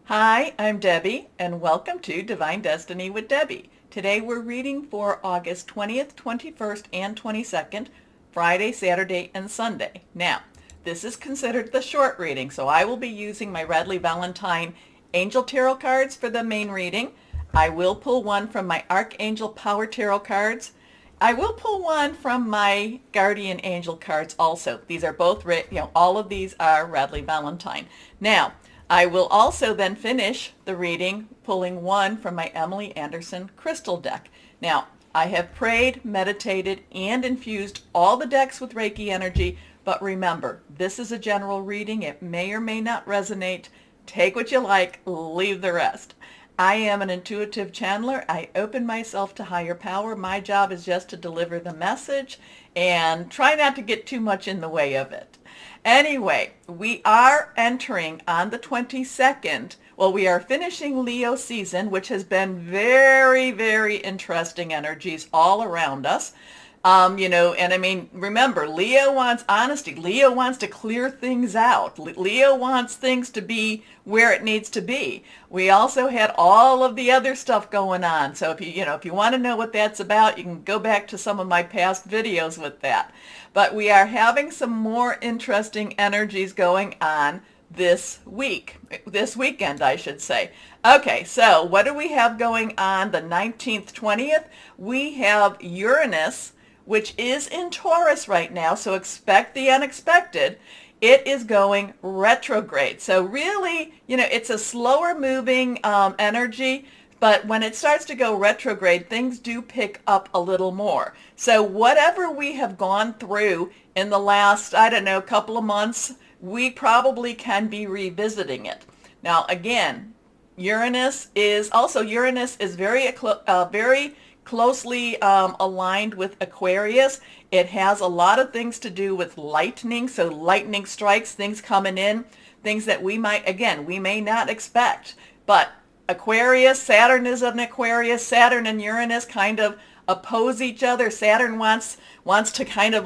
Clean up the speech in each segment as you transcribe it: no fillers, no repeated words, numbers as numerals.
Hi, I'm Debbie, and welcome to Divine Destiny with Debbie. Today we're reading for August 20th, 21st, and 22nd, Friday, Saturday, and Sunday. Now, this is considered the short reading, so I will be using my Radley Valentine Angel Tarot cards for the main reading. I will pull one from my Archangel Power Tarot cards. I will pull one from my Guardian Angel cards also. These are both, all of these are Radley Valentine. Now, I will also then finish the reading pulling one from my Emily Anderson crystal deck. Now, I have prayed, meditated, and infused all the decks with Reiki energy, but remember, this is a general reading. It may or may not resonate. Take what you like, leave the rest. I am an intuitive channeler. I open myself to higher power. My job is just to deliver the message and try not to get too much in the way of it. Anyway, we are entering on the 22nd. Well, we are finishing Leo season, which has been very, very interesting energies all around us. And I mean, remember, Leo wants honesty. Leo wants to clear things out. Leo wants things to be where it needs to be. We also had all of the other stuff going on. So if you want to know what that's about, you can go back to some of my past videos with that. But we are having some more interesting energies going on this weekend, I should say. Okay, so what do we have going on the 19th, 20th? We have Uranus, which is in Taurus right now, so expect the unexpected. It is going retrograde. So really, it's a slower moving energy, but when it starts to go retrograde, things do pick up a little more. So whatever we have gone through in the last, I don't know, couple of months, we probably can be revisiting it. Now, again, Uranus is very closely aligned with Aquarius. It has a lot of things to do with lightning. So lightning strikes, things coming in, things that we may not expect. But Aquarius, Saturn is an Aquarius. Saturn and Uranus kind of oppose each other. Saturn wants to kind of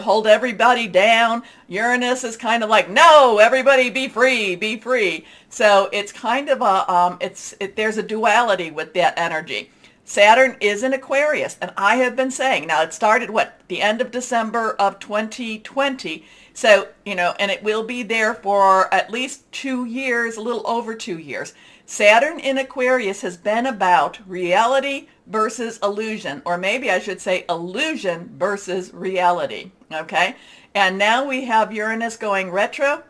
hold everybody down. Uranus is kind of like, no, everybody be free, be free. So it's kind of there's a duality with that energy. Saturn is in Aquarius, and I have been saying, now it started the end of December of 2020. So, and it will be there for at least 2 years, a little over 2 years. Saturn in Aquarius has been about reality versus illusion, or maybe I should say illusion versus reality, okay? And now we have Uranus going retro.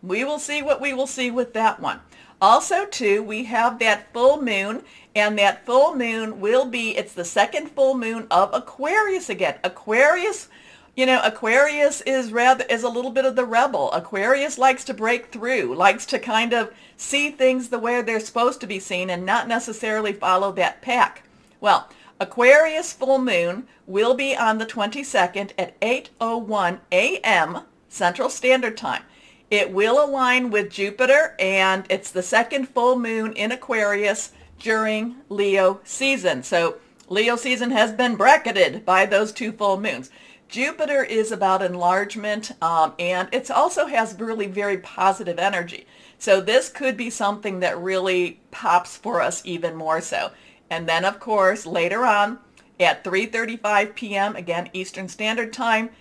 We will see what we will see with that one. Also, too, we have that full moon, and that full moon it's the second full moon of Aquarius again. Aquarius is a little bit of the rebel. Aquarius likes to break through, likes to kind of see things the way they're supposed to be seen and not necessarily follow that pack. Well, Aquarius full moon will be on the 22nd at 8:01 a.m. Central Standard Time. It will align with Jupiter, and it's the second full moon in Aquarius during Leo season. So Leo season has been bracketed by those two full moons. Jupiter is about enlargement, and it also has really very positive energy. So this could be something that really pops for us even more so. And then, of course, later on at 3:35 p.m., again, Eastern Standard Time,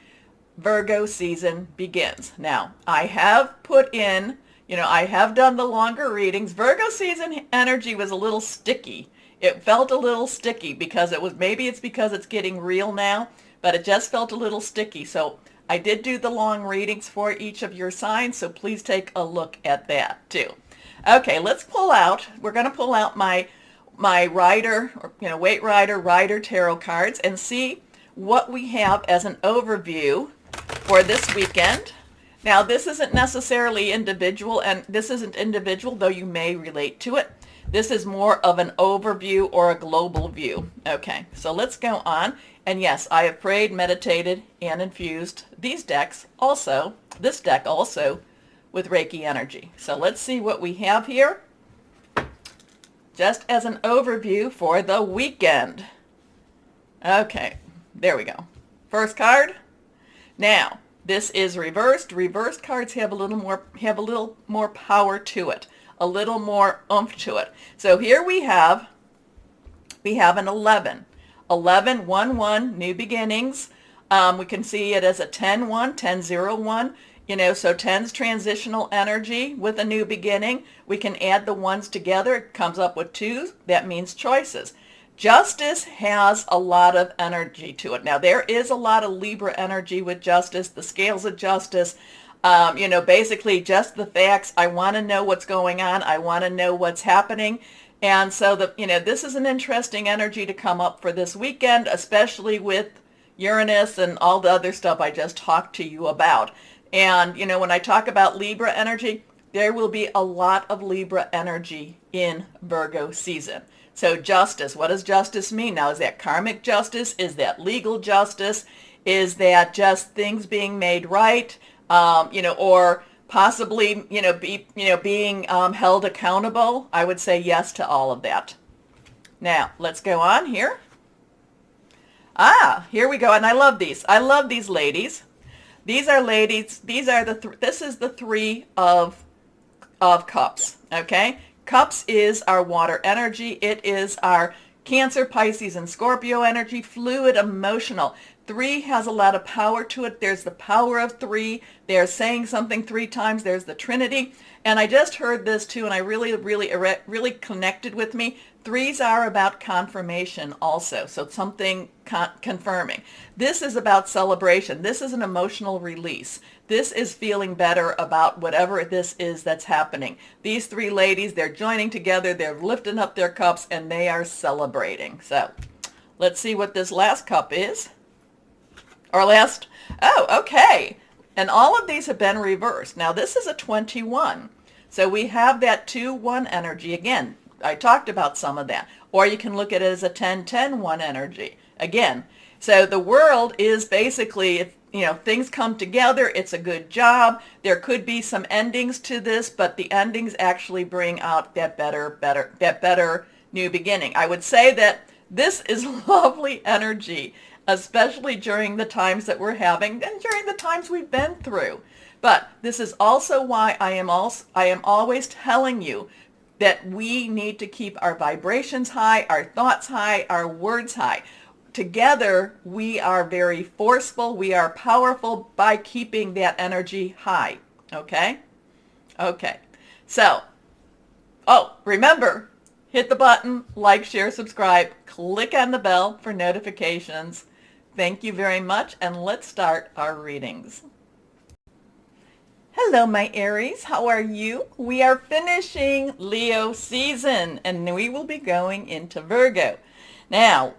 Virgo season begins. Now, I have I have done the longer readings. Virgo season energy was a little sticky. It felt a little sticky because maybe it's because it's getting real now, but it just felt a little sticky. So I did do the long readings for each of your signs, so please take a look at that too. Okay, let's pull out. We're going to pull out my rider, weight rider tarot cards and see what we have as an overview for this weekend. Now, this isn't necessarily individual, and this isn't individual, though you may relate to it. This is more of an overview or a global view. Okay, so let's go on. And yes, I have prayed, meditated, and infused this deck also, with Reiki energy. So let's see what we have here, just as an overview for the weekend. Okay, there we go. First card. Now, this is reversed. Reversed cards have a little more power to it. a little more oomph to it. So here we have an 11. 11, 1, 1, new beginnings. We can see it as a 10, 1, 10, 0, 1. So 10's transitional energy with a new beginning. We can add the ones together. It comes up with 2. That means choices. Justice has a lot of energy to it. Now, there is a lot of Libra energy with justice, the scales of justice. Basically just the facts. I want to know what's going on. I want to know what's happening. And so this is an interesting energy to come up for this weekend, especially with Uranus and all the other stuff I just talked to you about. And, when I talk about Libra energy, there will be a lot of Libra energy in Virgo season. So justice, what does justice mean? Now, is that karmic justice? Is that legal justice? Is that just things being made right? Or possibly, being held accountable? I would say yes to all of that. Now, let's go on here. Here we go. And I love these. I love these ladies. These are ladies. These are this is the 3 of cups. Okay. Cups is our water energy. It is our Cancer, Pisces, and Scorpio energy, fluid, emotional. 3 has a lot of power to it. There's the power of 3. They're saying something 3 times. There's the Trinity. And I just heard this too, and I really connected with me. 3s are about confirmation also, so something confirming. This is about celebration. This is an emotional release. This is feeling better about whatever this is that's happening. These 3 ladies, they're joining together, they're lifting up their cups, and they are celebrating. So let's see what this last cup is. Okay. And all of these have been reversed. Now this is a 21. So we have that 2-1 energy. Again, I talked about some of that. Or you can look at it as a 10-10-1 energy. Again, so the world is basically, things come together. It's a good job. There could be some endings to this, but the endings actually bring out that better new beginning. I would say that this is lovely energy, especially during the times that we're having and during the times we've been through. But this is also why I am always telling you that we need to keep our vibrations high, our thoughts high, our words high. Together, we are very forceful. We are powerful by keeping that energy high. Okay? Okay. So, remember, hit the button, like, share, subscribe, click on the bell for notifications. Thank you very much, and let's start our readings. Hello, my Aries. How are you? We are finishing Leo season, and we will be going into Virgo. Now,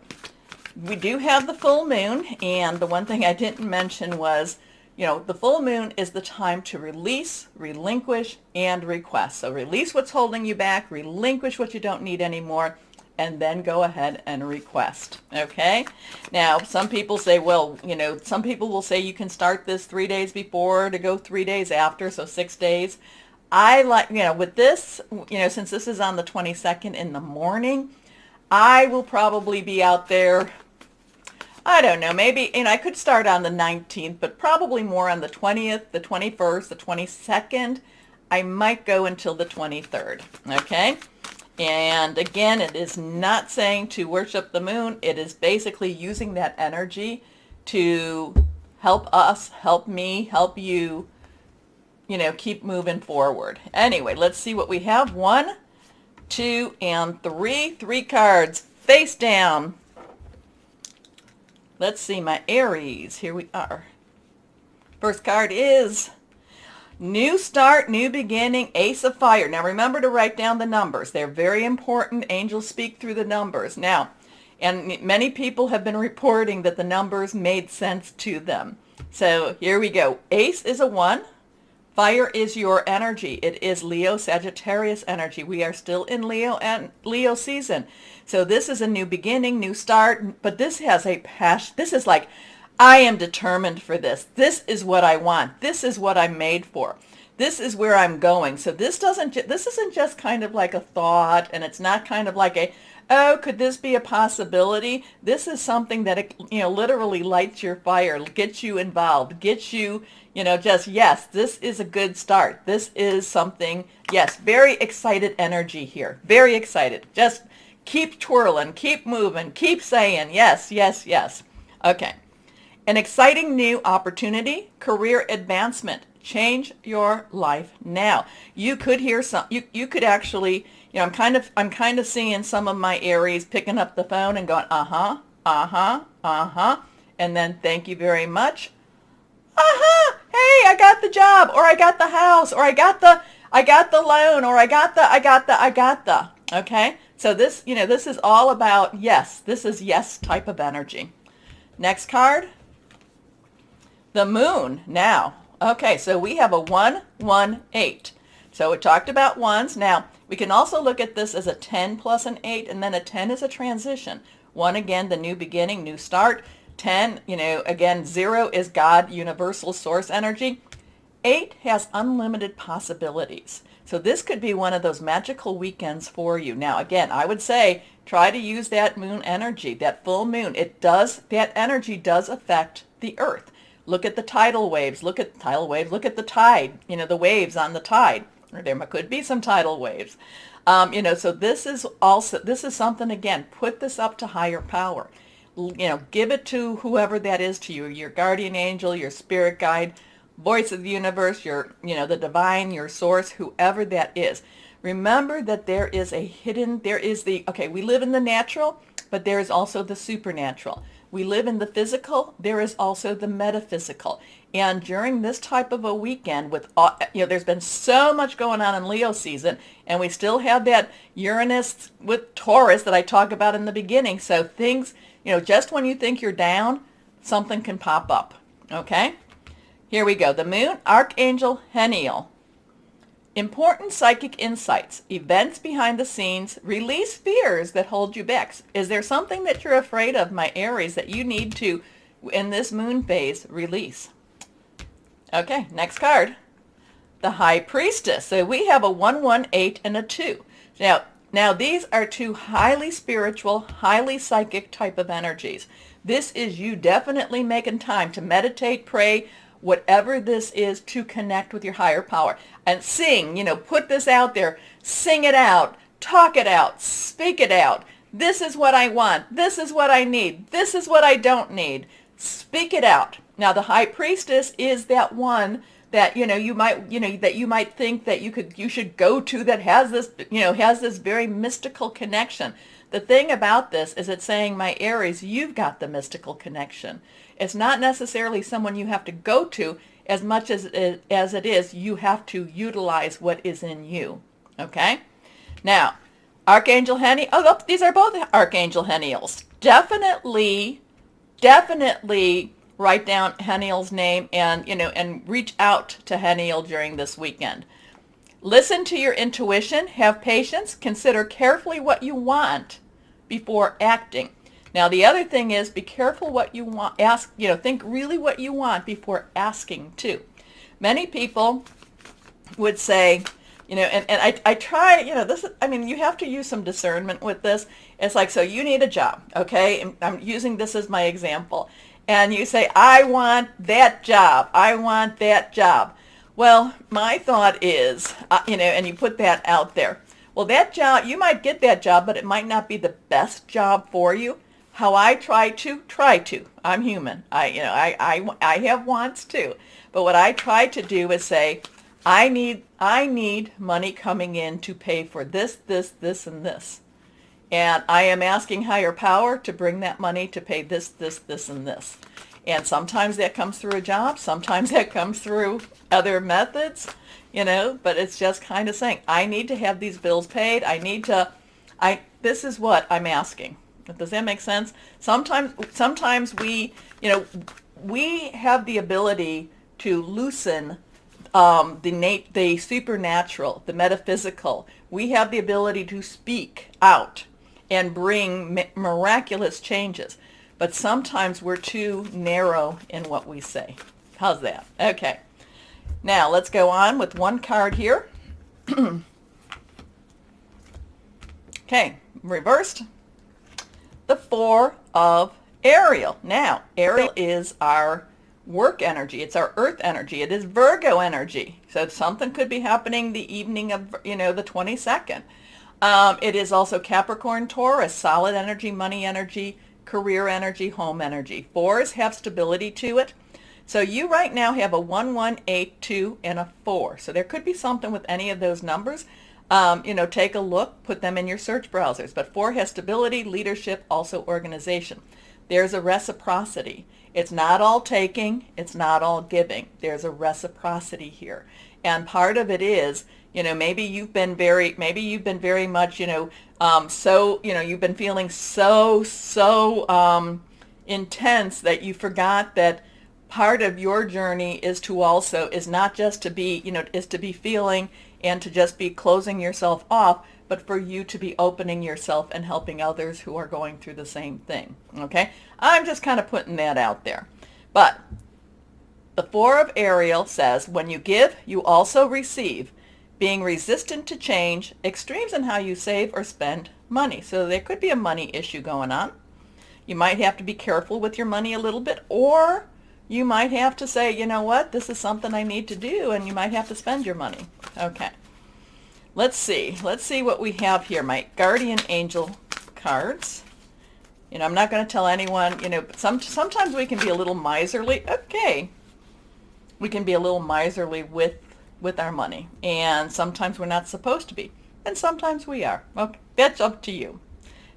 we do have the full moon, and the one thing I didn't mention was, the full moon is the time to release, relinquish, and request. So release what's holding you back, relinquish what you don't need anymore, and then go ahead and request. Okay? Now, some people say, some people will say you can start this 3 days before to go 3 days after, so 6 days. I like, with this, since this is on the 22nd in the morning, I will probably be out there, I don't know, maybe, I could start on the 19th, but probably more on the 20th, the 21st, the 22nd. I might go until the 23rd. Okay? And again, it is not saying to worship the moon. It is basically using that energy to help us, help me, help you, keep moving forward. Anyway, let's see what we have. 1, 2, and 3. 3 cards face down. Let's see, my Aries. Here we are. First card is New Start, New Beginning, Ace of Fire. Now remember to write down the numbers. They're very important. Angels speak through the numbers. Now, and many people have been reporting that the numbers made sense to them. So here we go. Ace is a 1. Fire is your energy. It is Leo Sagittarius energy. We are still in Leo season. So this is a new beginning, new start, but this has a passion. This is like, I am determined for this. This is what I want. This is what I'm made for. This is where I'm going. So this isn't just kind of like a thought, and it's not kind of like Oh, could this be a possibility? This is something that, literally lights your fire, gets you involved, gets you, just, yes, this is a good start. This is something, yes, very excited energy here. Very excited. Just keep twirling, keep moving, keep saying yes, yes, yes. Okay. An exciting new opportunity, career advancement. Change your life now. You could hear you could actually, I'm kind of seeing some of my Aries picking up the phone and going, uh-huh, uh-huh, uh-huh, and then thank you very much. Uh-huh. Hey, I got the job, or I got the house, or I got the loan, or I got the. Okay? So this is all about yes. This is yes type of energy. Next card. The moon now. Okay, so we have a 1-1-8. So we talked about ones. Now, we can also look at this as a 10 plus an 8, and then a 10 is a transition. 1, again, the new beginning, new start. 10, again, 0 is God, universal source energy. 8 has unlimited possibilities. So this could be one of those magical weekends for you. Now, again, I would say try to use that moon energy, that full moon. That energy does affect the earth. Look at the tidal waves. Look at the tide, the waves on the tide. Or there could be some tidal waves. So this is something, again, put this up to higher power. Give it to whoever that is to you, your guardian angel, your spirit guide, voice of the universe, the divine, your source, whoever that is. Remember that we live in the natural, but there is also the supernatural. We live in the physical, there is also the metaphysical. And during this type of a weekend there's been so much going on in Leo season, and we still have that Uranus with Taurus that I talk about in the beginning. So things, just when you think you're down, something can pop up. Okay? Here we go. The moon, Archangel Heniel. Important psychic insights, events behind the scenes, release fears that hold you back. Is there something that you're afraid of, my Aries, that you need to, in this moon phase, release? Okay, next card. The High Priestess. So we have a 1-1-8 and a 2. Now these are two highly spiritual, highly psychic type of energies. This is you definitely making time to meditate, pray, whatever this is, to connect with your higher power and sing, put this out there, sing it out, talk it out, speak it out. This is what I want. This is what I need. This is what I don't need. Speak it out. Now the High Priestess is that one that, you might think that you should go to, that has this very mystical connection. The thing about this is it's saying, my Aries, you've got the mystical connection. It's not necessarily someone you have to go to as much as it is you have to utilize what is in you. Okay? Now, Archangel Heniel. Oh, look, these are both Archangel Heniels. Definitely write down Heniel's name and reach out to Heniel during this weekend. Listen to your intuition. Have patience. Consider carefully what you want before acting. Now, the other thing is, be careful what you want. Think really what you want before asking too. Many people would say, and I try, you have to use some discernment with this. It's like, so you need a job, okay? And I'm using this as my example. And you say, I want that job. I want that job. Well, my thought is, and you put that out there. Well, that job, you might get that job, but it might not be the best job for you. How I try to, I'm human. I have wants too. But what I try to do is say, I need money coming in to pay for this, and this. And I am asking higher power to bring that money to pay this, and this. And sometimes that comes through a job. Sometimes that comes through other methods, but it's just kind of saying, I need to have these bills paid. This is what I'm asking. Does that make sense? Sometimes we have the ability to loosen the supernatural, the metaphysical. We have the ability to speak out and bring miraculous changes. But sometimes we're too narrow in what we say. How's that? Okay. Now let's go on with one card here. Okay, reversed. the Four of Ariel. Now, Ariel is our work energy. It's our earth energy. It is Virgo energy. So something could be happening the evening of, the 22nd. It is also Capricorn, Taurus, solid energy, money energy, career energy, home energy. Fours have stability to it. So you right now have a 1, 1, 8, 2, and a 4. So there could be something with any of those numbers. Take a look, put them in your search browsers. But 4 has stability, leadership, also organization. There's a reciprocity. It's not all taking, it's not all giving. There's a reciprocity here. And part of it is, maybe you've been very much, you've been feeling so intense that you forgot that part of your journey is not just to be, is to be feeling and to just be closing yourself off, but for you to be opening yourself and helping others who are going through the same thing. Okay? I'm just kind of putting that out there. But the Four of Ariel says, when you give, you also receive, being resistant to change, extremes in how you save or spend money. So there could be a money issue going on. You might have to be careful with your money a little bit, or you might have to say, you know what, this is something I need to do, and you might have to spend your money. Okay. Let's see what we have here. My guardian angel cards. I'm not going to tell anyone, but sometimes we can be a little miserly. Okay. We can be a little miserly with our money. And sometimes we're not supposed to be. And sometimes we are. Okay. That's up to you.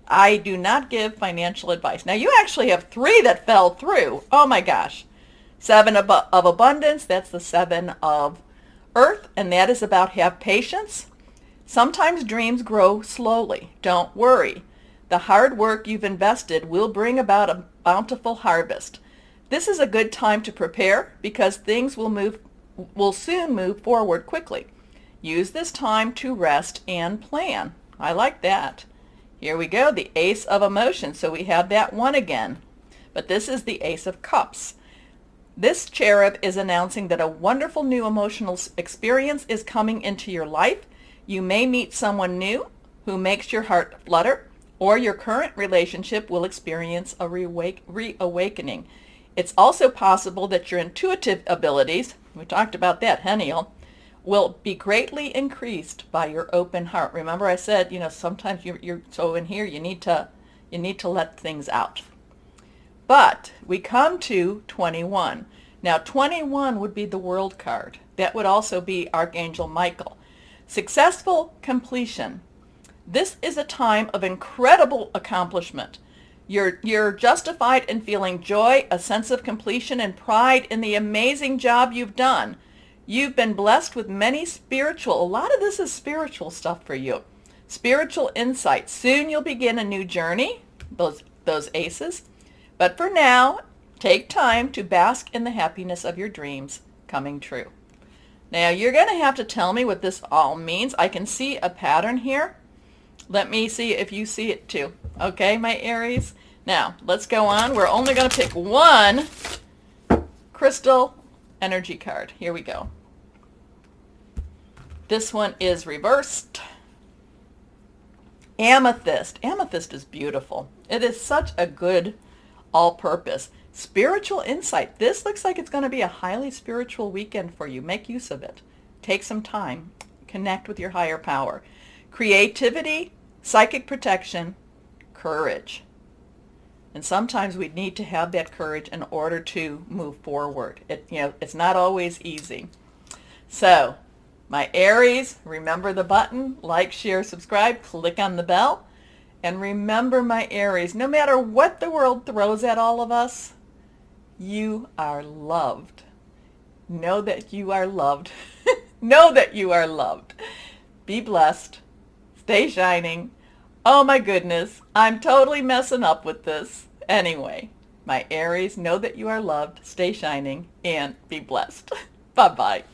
I do not give financial advice. Now, you actually have 3 that fell through. Oh, my gosh. 7 of abundance. That's the 7 of earth. And that is about have patience. Sometimes dreams grow slowly. Don't worry. The hard work you've invested will bring about a bountiful harvest. This is a good time to prepare because things will soon move forward quickly. Use this time to rest and plan. I like that. Here we go, the Ace of Emotions. So we have that one again. But this is the Ace of Cups. This cherub is announcing that a wonderful new emotional experience is coming into your life. You may meet someone new who makes your heart flutter, or your current relationship will experience a reawakening. It's also possible that your intuitive abilities, we talked about that, Heniel, will be greatly increased by your open heart. Remember I said, sometimes you're so in here, you need to let things out. But we come to 21. Now 21 would be the World card. That would also be Archangel Michael. Successful completion. This is a time of incredible accomplishment. You're justified in feeling joy, a sense of completion, and pride in the amazing job you've done. You've been blessed with many a lot of this is spiritual stuff for you. Spiritual insights. Soon you'll begin a new journey, those aces. But for now, take time to bask in the happiness of your dreams coming true. Now, you're going to have to tell me what this all means. I can see a pattern here. Let me see if you see it too. Okay, my Aries? Now, let's go on. We're only going to pick one crystal energy card. Here we go. This one is reversed. Amethyst. Amethyst is beautiful. It is such a good all-purpose. Spiritual insight. This looks like it's going to be a highly spiritual weekend for you. Make use of it. Take some time. Connect with your higher power. Creativity, psychic protection, courage. And sometimes we need to have that courage in order to move forward. It's not always easy. So, my Aries, remember the button, like, share, subscribe, click on the bell. And remember, my Aries, no matter what the world throws at all of us, you are loved. Know that you are loved. Know that you are loved. Be blessed. Stay shining. Oh my goodness, I'm totally messing up with this. Anyway, my Aries, know that you are loved, stay shining, and be blessed. Bye-bye.